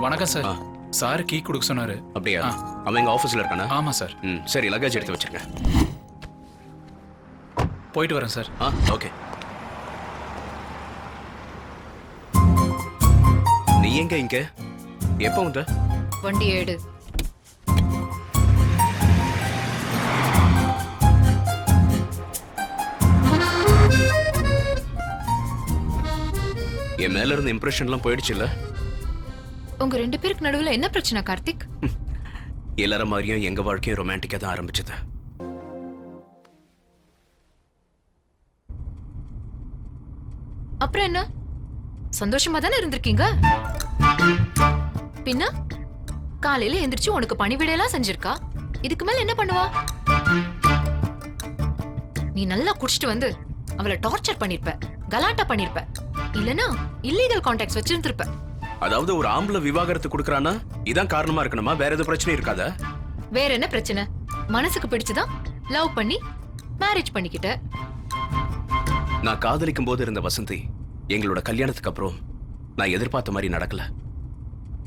வணக்கம் sir. Sir key கொடுக்க சொன்னாரு. அப்படியா? அவன் எங்க ஆபீஸ்ல இருக்கானா? ஆமா சார். சரி, லக்கேஜ் எடுத்து வச்சிருங்க. போயிட்டு வரேன் சார். ஓகே. நீ எங்க இங்க? எப்போ வந்த? வண்டி ஏடு. என் மேல இருந்த இம்ப்ரெஷன்லாம் போயிடுச்சுல்ல? உங்க 2 பேருக்கு நடுவுல என்ன பிரச்சனை கார்த்திக்? எல்லாரும் மாதிரியும் எங்க வாழ்க்கையும் ரொமான்டிக்கா தான் ஆரம்பிச்சது. அப்புறம் என்ன? சந்தோஷமா தானே இருந்திருக்கீங்க? பின்ன காலையில எந்திரிச்சு உனக்கு பணிவிடையெல்லாம் செஞ்சிருக்கா. இதுக்கு மேல என்ன பண்ணுவா? நீ நல்லா குடிச்சிட்டு வந்து அவளை டார்ச்சர் பண்ணிருப்ப, கலாட்டா பண்ணிருப்ப, இல்லனா இல்லீகல் கான்டாக்ட்ஸ் வச்சிருந்திருப்ப. அதாவது ஒரு ஆம்பளை விவாகரத்து கொடுக்கறானா இதான் காரணமா இருக்கணுமா? வேற எதுவும் பிரச்சனை இருக்காதா? வேற என்ன பிரச்சனை? மனசுக்கு பிடிச்சுதான் லவ் பண்ணி மேரேஜ் பண்ணிக்கிட்ட. நான் காதலிக்கும் போது இருந்த வசந்தி எங்களோட கல்யாணத்துக்கு அப்புறம் நான் எதிர்பார்த்த மாதிரி நடக்கல.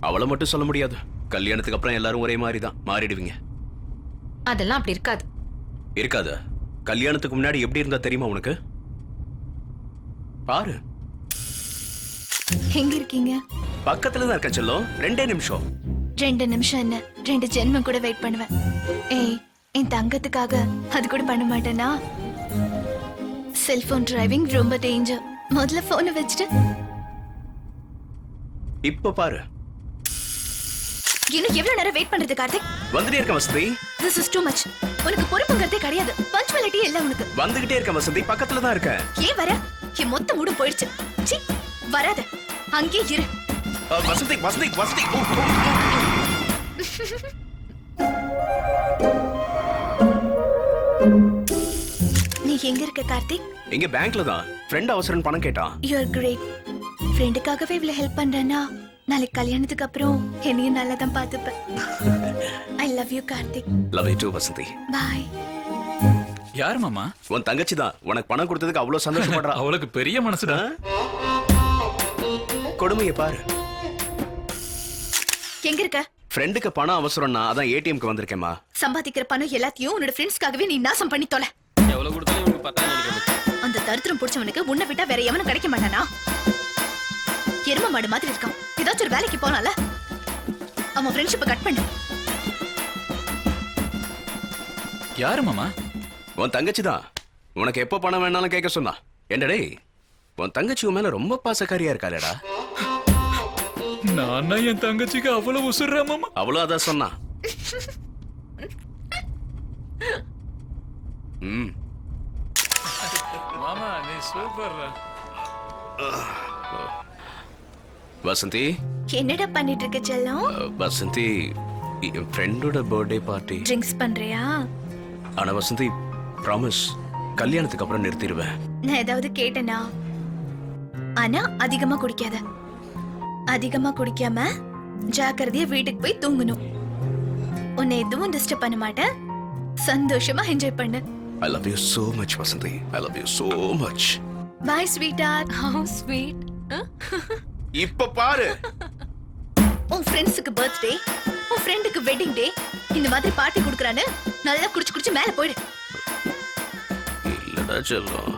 அவளை மட்டும் சொல்ல முடியாது. கல்யாணத்துக்கு அப்புறம் எல்லாரும் ஒரே மாதிரி தான் மாறிடுவீங்க. அதெல்லாம் அப்படி இருக்காது. இருக்காதா? கல்யாணத்துக்கு முன்னாடி எப்படி இருந்தா தெரியுமா உனக்கு? பாரு. எங்க இருக்கீங்க? பக்கத்துல தான் இருக்க செல்லம். 2 நிமிஷம். 2 நிமிஷம் என்ன, 2 ஜென்மம் கூட வெயிட் பண்ணுவேன். ஏய், என் தங்கத்துக்காக அது கூட பண்ண மாட்டேனா? செல்போன் டிரைவிங் ரொம்ப டேஞ்சர். முதல்ல போனை வச்சுட்டு. இப்ப பாரு. இன்னும் எவ்வளவு நேரம் வெயிட் பண்றது கார்த்திக்? வந்துட்டே இருக்க Vasanthi. This is too much. உனக்கு பொறுப்புங்கிறதே கிடையாது. பஞ்சுவாலிட்டி இல்ல உனக்கு. வந்துகிட்டே இருக்க வசந்தி. பக்கத்துல தான் இருக்க. ஏன் வர? என் மொத்த மூடு போயிடுச்சு. சீ, வராத. அங்கே இரு. வசந்தி வசந்தி வசந்தி. நீ எங்க இருக்க கார்த்திக்? எங்க பேங்க்ல தான். ஃப்ரெண்ட் அவசரம் பணம் கேட்டான். You are great. ஃப்ரெண்டுக்காகவே இவ்வளவு ஹெல்ப் பண்றேன்னா நாளைக்கு கல்யாணத்துக்கு அப்புறம் என்னையும் நல்லா தான் பார்த்துப்பேன். I love you Karthik. Love you too Vasanthi. Bye. யார் மாமா? உன் தங்கச்சி தான். உனக்கு பணம் கொடுத்ததுக்கு அவ்வளவு சந்தோஷப்படுறா. அவளுக்கு பெரிய மனசுடா. கொடுமையை பாரு. எங்க இருக்க? ஃப்ரெண்டுக்கு பணம் அவசரம்னா அதான் ஏடிஎம்க்கு வந்திருக்கேம்மா. சம்பாதிக்கிற பணம் எல்லாத்தையும் உன்னோட ஃப்ரெண்ட்ஸ்க்காகவே நீ நாசம் பண்ணி தொலை. எவ்வளவு கொடுத்தாலும் உங்களுக்கு பத்தா நினைக்கிறேன். அந்த தரித்திரம் பிடிச்சவனுக்கு உன்னை விட்டா வேற எவனும் கிடைக்க மாட்டானா? எரும மாடு மாதிரி இருக்கான். ஏதாச்சும் ஒரு வேலைக்கு போனால அவன் ஃப்ரெண்ட்ஷிப்பை கட் பண்ணு. யாரு மாமா? உன் தங்கச்சி தான். உனக்கு எப்போ பணம் வேணாலும் கேட்க சொன்னா. என்னடே, உன் தங்கச்சி உன் மேல ரொம்ப பாசக்காரியா இருக்காளேடா. நானா என் தங்கச்சிக்கு அவ்வளவு உசுர்றா மாமா? அவ்வளவு அதான் சொன்னா. மாமா நீ சூப்பர். வசந்தி. என்னடா பண்ணிட்டு இருக்க செல்லம்? வசந்தி, என் ஃப்ரெண்டோட பர்த்டே பார்ட்டி. ட்ரிங்க்ஸ் பண்றியா? ஆனா வசந்தி, ப்ராமிஸ் கல்யாணத்துக்கு அப்புறம் நிறுத்திடுவேன். நான் ஏதாவது கேட்டேனா? ஆனா அதிகமா குடிக்காத. அதிகமா குடிக்காம ஜாக்கிரதையா வீட்டுக்கு போய் தூங்கணும். உன்னை எதுவும் டிஸ்டர்ப் பண்ண மாட்டேன். சந்தோஷமா என்ஜாய் பண்ணு. I love you so much Vasanthi. I love you so much. Bye sweetheart. How sweet. இப்ப பாரு. உன் ஃப்ரெண்ட்ஸுக்கு பர்த்டே, உன் ஃப்ரெண்டுக்கு வெட்டிங் டே, இந்த மாதிரி பார்ட்டி கொடுக்கறானே நல்லா குடிச்சு குடிச்சு மேல போயிடு. இல்லடா செல்லம்,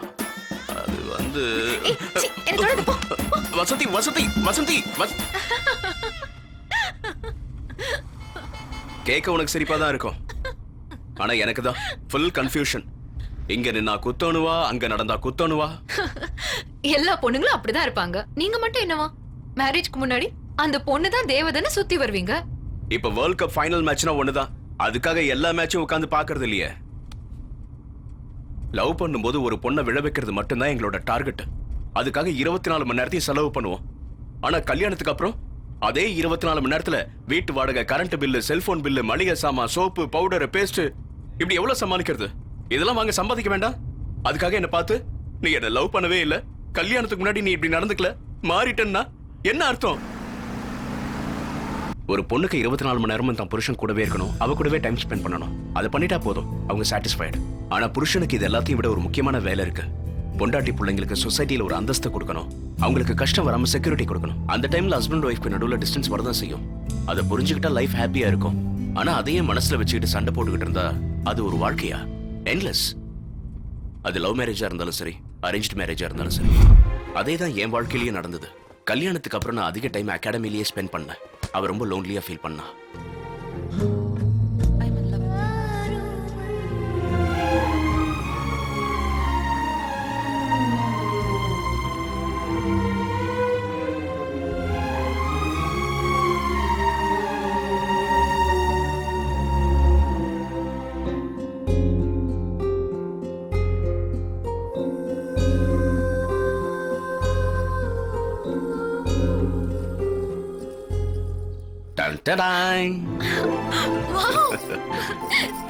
அது வந்து ஏய் சீ, என்ன தொடர்ந்து போ. வசந்தி வசந்தி வசந்தி. கேட்க உனக்கு சிரிப்பா தான் இருக்கும். ஆனா எனக்கு தான் ஃபுல் கன்ஃபியூஷன். இங்க நின்னா குத்தணுவா, அங்க நடந்தா குத்தணுவா? எல்லா பொண்ணுங்களும் அப்படிதான் இருப்பாங்க. நீங்க மட்டும் என்னவா? மேரேஜ்க்கு முன்னாடி அந்த பொண்ணு தான் தேவதனை சுத்தி வருவீங்க. இப்ப வேர்ல்ட் கப் ஃபைனல் மேட்ச்னா ஒண்ணுதான். அதுக்காக எல்லா மேட்சும் உட்கார்ந்து பாக்குறது இல்லையே. லவ் பண்ணும்போது ஒரு பொண்ணை விழ வைக்கிறது மட்டும்தான் எங்களோட டார்கெட். அதுக்காக 24 மணி நேரத்தையும் செலவு பண்ணுவோம். ஆனா கல்யாணத்துக்கு அப்புறம் அதே 24 மணி நேரத்துல வீட்டு வாடகை, கரண்ட் பில்லு, செல்போன் பில்லு, மளிகை சாமான், சோப்பு, பவுடர், பேஸ்ட், இப்படி எவ்வளவு சமாளிக்கிறது? இதெல்லாம் வாங்க சம்பாதிக்க வேண்டாம்? அதுக்காக என்ன பார்த்து நீ என்ன லவ் பண்ணவே இல்ல, கல்யாணத்துக்கு முன்னாடி நீ இப்படி நடந்துக்கல, மாறிட்டேன்னா என்ன அர்த்தம்? ஒரு பொண்ணுக்கு 24 மணி நேரமும் தான் புருஷன் கூடவே இருக்கணும், அவ கூடவே டைம் ஸ்பெண்ட் பண்ணணும். அதை பண்ணிட்டா போதும், அவங்க சாட்டிஸ்ஃபைடு. ஆனா புருஷனுக்கு இது எல்லாத்தையும் விட ஒரு முக்கியமான வேலை இருக்கு. பொண்டாட்டி பிள்ளைங்களுக்கு சொசைட்டில ஒரு அந்தஸ்து கொடுக்கணும், அவங்களுக்கு கஷ்டம் வராம செக்யூரிட்டி கொடுக்கணும். அந்த டைம்ல ஹஸ்பண்ட் ஒய்ஃப்க்கு நடுவுல டிஸ்டன்ஸ் வரதான் செய்யும். அதை புரிஞ்சுக்கிட்டா லைஃப் ஹாப்பியா இருக்கும். ஆனா அதையே மனசுல வச்சுக்கிட்டு சண்டை போட்டுக்கிட்டு இருந்தா அது ஒரு வாழ்க்கையா? என்லெஸ். அது லவ் மேரேஜா இருந்தாலும் சரி, அரேஞ்ச்டு மேரேஜா இருந்தாலும் சரி. அதே தான் என் வாழ்க்கையிலேயே நடந்தது. கல்யாணத்துக்கு அப்புறம் நான் அதிக டைம் அகாடமிலேயே ஸ்பெண்ட் பண்ணேன். அவ ரொம்ப லோன்லியா ஃபீல் பண்ணா.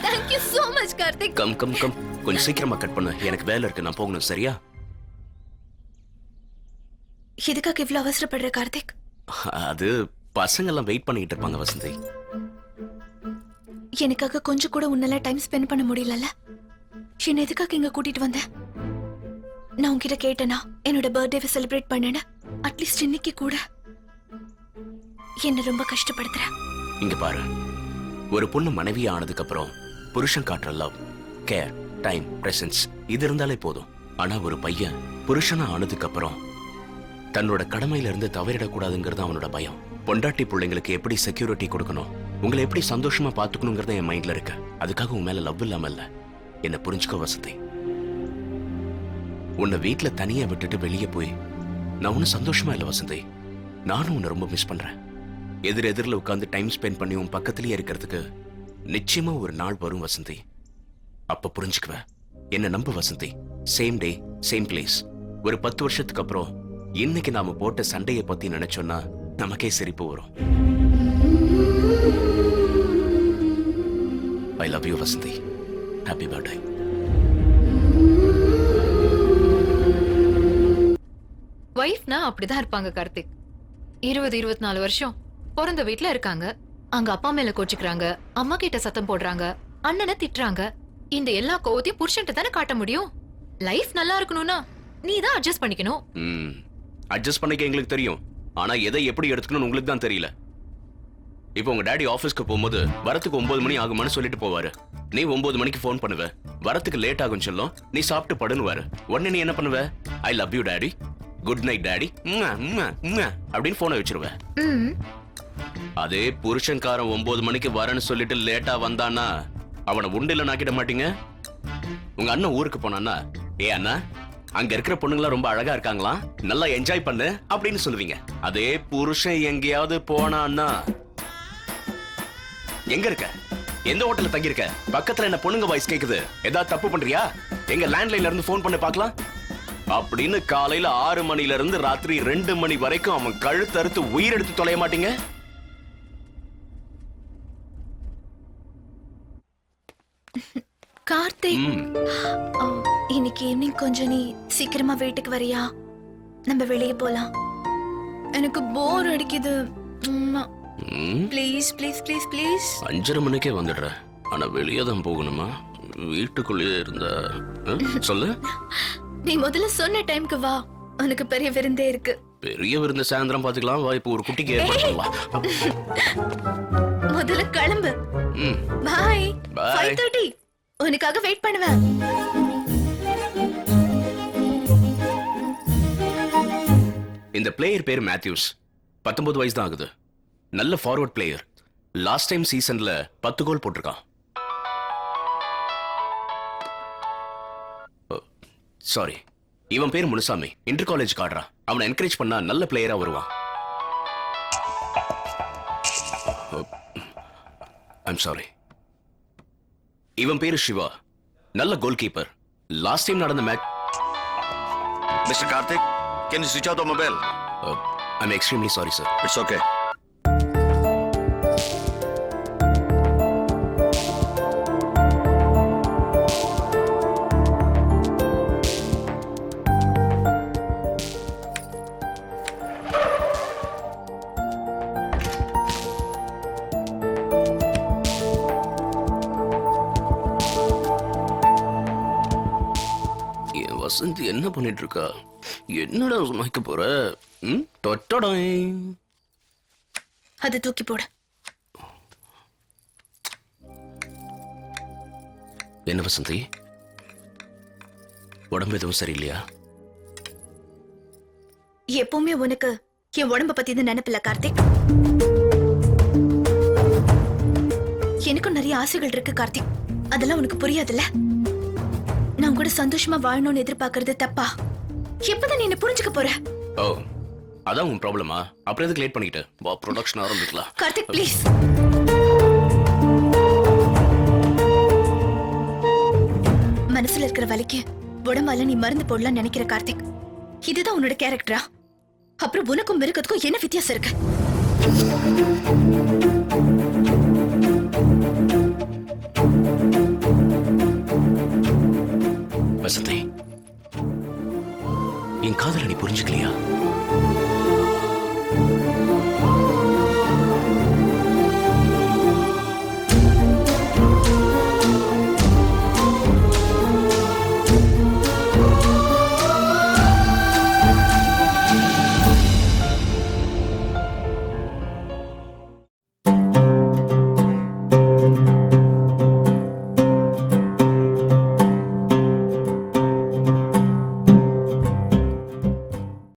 Thank you so much, Karthik. Come கொஞ்சம் சீக்கிரமா கட் பண்ணு, எனக்கு வேலை இருக்கு, நான் போகணும். சரியா? எதுக்காக இவ்ளோ அவசரப்படுற கார்த்திக்? அது பசங்க எல்லாம் வெயிட் பண்ணிட்டு இருப்பாங்க வசந்தி. எனக்காக கொஞ்சம் கூட உன்னால டைம் ஸ்பெண்ட் பண்ண முடியலல்ல? என்ன எதுக்காக இங்க கூட்டிட்டு வந்த? நான் உன்கிட்ட கேட்டேனா என்னோட பர்த்டேவை செலிப்ரேட் பண்ணேன்னு? அட்லீஸ்ட் இன்னைக்கு கூட என்ன ரொம்ப கஷ்டப்படுத்துற. இங்க பாரு, ஒரு பொண்ணு மனைவி ஆனதுக்கு அப்புறம் புருஷன் காட்டுற லவ், கேர், டைம், பிரசன்ஸ் இது இருந்தாலே போதும். ஆனா ஒரு பையன் புருஷனா ஆனதுக்கு அப்புறம் தன்னோட கடமையில இருந்து தவறிடக்கூடாதுங்கிறது அவனோட பயம். பொண்டாட்டி பிள்ளைங்களுக்கு எப்படி செக்யூரிட்டி கொடுக்கணும், உங்களை எப்படி சந்தோஷமா பாத்துக்கணுங்கிறத என் மைண்ட்ல இருக்கு. அதுக்காக உன் மேல லவ் இல்லாம இல்ல. என்ன புரிஞ்சுக்கோ வசந்தி. உன்னை வீட்டுல தனியா விட்டுட்டு வெளியே போய் நான் ஒன்னும் சந்தோஷமா இல்ல வசந்தி. நானும் உன்னை ரொம்ப மிஸ் பண்றேன். எதிரில் உட்கார்ந்து டைம் ஸ்பெண்ட் பண்ணி உன் பக்கத்திலேயே இருக்கிறதுக்கு நிச்சயமா ஒரு நாள் வரும் வசந்தி. அப்ப புரிஞ்சுக்குவேன். என்ன நம்ப Vasanthi. Same day same place. ஒரு 10 வருஷத்துக்கு அப்புறம் இன்னைக்கு நாம போட்ட சண்டையை பத்தி நினைச்சோம்னா நமக்கே சிரிப்பு வரும். I love you Vasanthi. Happy birthday. வைஃப்னா அப்படிதான் இருப்பாங்க கார்த்திக். 20-24 வருஷம் பிறந்த வீட்டுல இருக்காங்க. அங்க அப்பா மேல கோச்சுக்கிறாங்க, அம்மா கிட்ட சத்தம் போடுறாங்க, அண்ணனை திட்டுறாங்க. இந்த எல்லா கோவத்தையும் புருஷன்ட்ட தானே காட்ட முடியும். லைஃப் நல்லா இருக்கணும்னா நீ தான் அட்ஜஸ்ட் பண்ணிக்கணும். அட்ஜஸ்ட் பண்ணிக்க எங்களுக்கு தெரியும். ஆனா எதை எப்படி எடுத்துக்கணும்னு உங்களுக்கு தான் தெரியல. இப்போ உங்க டாடி ஆபீஸ்க்கு போகும்போது வரத்துக்கு 9 மணி ஆகுமான்னு சொல்லிட்டு போவாரு. நீ 9 மணிக்கு போன் பண்ணுவ. வரத்துக்கு லேட் ஆகும் சொல்லும். நீ சாப்பிட்டு படுனுவாரு. உடனே நீ என்ன பண்ணுவ? ஐ love you daddy, good night daddy அப்படின்னு போனை வச்சிருவ. அதே புருஷன்காரன் 9 மணிக்கு வரேன்னு சொல்லிட்டு லேட்டா வந்தானா அவனை உண்டில நாக்கிட மாட்டீங்க? உங்க அண்ணன் ஊருக்கு போனான்னா, ஏ அண்ணா அங்க இருக்கிற பொண்ணுங்களா ரொம்ப அழகா இருக்காங்களா, நல்லா என்ஜாய் பண்ணு அப்படின்னு சொல்லுவீங்க. அதே புருஷன் எங்கேயாவது போனான்னா, எங்க இருக்க, எந்த ஹோட்டல்ல தங்கி இருக்க, பக்கத்துல என்ன பொண்ணுங்க வாய்ஸ் கேக்குது, ஏதாவது தப்பு பண்றியா, எங்க லேண்ட்லைன்ல இருந்து போன் பண்ணி பார்க்கலாம் அப்படின்னு காலையில 6 மணில இருந்து ராத்திரி 2 மணி வரைக்கும் அவன் கழுத்தறுத்து உயிர் எடுத்து தொலைய மாட்டீங்க? கார்த்திக், இன்னைக்கு ஈவினிங் கொஞ்சம் நீ சீக்கிரமா வீட்டுக்கு வரியா? நம்ம வெளியே போலாம். எனக்கு போர் அடிக்குது. Please please please please. 5:30 மணிக்கே வந்துடுறேன். ஆனா வெளியே தான் போகணுமா? வீட்டுக்குள்ளேயே இருந்தா சொல்லு. நீ முதல்ல சொன்ன டைம்க்கு வா. உனக்கு பெரிய விருந்தே இருக்கு. பெரிய விருந்து சாயந்தரம் பாத்துக்கலாம். வா, இப்போ ஒரு குட்டிக்கு ஏற்படுத்தலாம். முதல்ல கிளம்பு. பை. 5:30 உனக்காக வெயிட் பண்ணுவேன். இந்த பிளேயர் பேர் மேத்யூஸ். 19 வயசு தான் ஆகுது. நல்ல ஃபார்வர்ட் பிளேயர். லாஸ்ட் டைம் சீசன்ல 10 கோல் போட்டிருக்கான். சாரி, இவன் பேர் முனுசாமி. Inter college காடுறா. அவனை என்கரேஜ் பண்ணா நல்ல பிளேயரா வருவான். I'm sorry. இவன் பேரு சிவா. நல்ல கோல் கீப்பர். லாஸ்ட் டைம் நடந்த match. Mr. Karthik, can you switch out the mobile? I'm extremely sorry, sir. It's okay. Vasanthi என்ன பண்ணிட்டு இருக்கா? என்னடா சமைக்க போற? தொட்டடாய். அதை தூக்கி போடு. என்ன வசந்தி, உடம்பு எதுவும் சரியில்லையா? எப்பவுமே உனக்கு என் உடம்ப பத்தி தான் நினைப்பில்ல கார்த்திக். எனக்கும் நிறைய ஆசைகள் இருக்கு கார்த்திக். அதெல்லாம் உனக்கு புரியாதுல்ல. நான் கூட சந்தோஷமா வாழணும்னு எதிர்பார்க்கறது தப்பா? எப்பதான் நீ என்ன புரிஞ்சுக்க போற? ஓ, அதான் உன் ப்ராப்ளமா? அப்புறம் எதுக்கு லேட் பண்ணிட்டு வா, ப்ரொடக்ஷன் ஆரம்பிக்கலாம். கார்த்திக் ப்ளீஸ். மனசுல இருக்கிற வலிக்கு உடம்பால நீ மருந்து போடலாம் நினைக்கிற கார்த்திக். இதுதான் உன்னோட கேரக்டரா? அப்புறம் உனக்கும் மிருகத்துக்கும் என்ன வித்தியாசம் இருக்கு? வசந்தி, என் காதலை நீ புரிஞ்சுக்கலையா?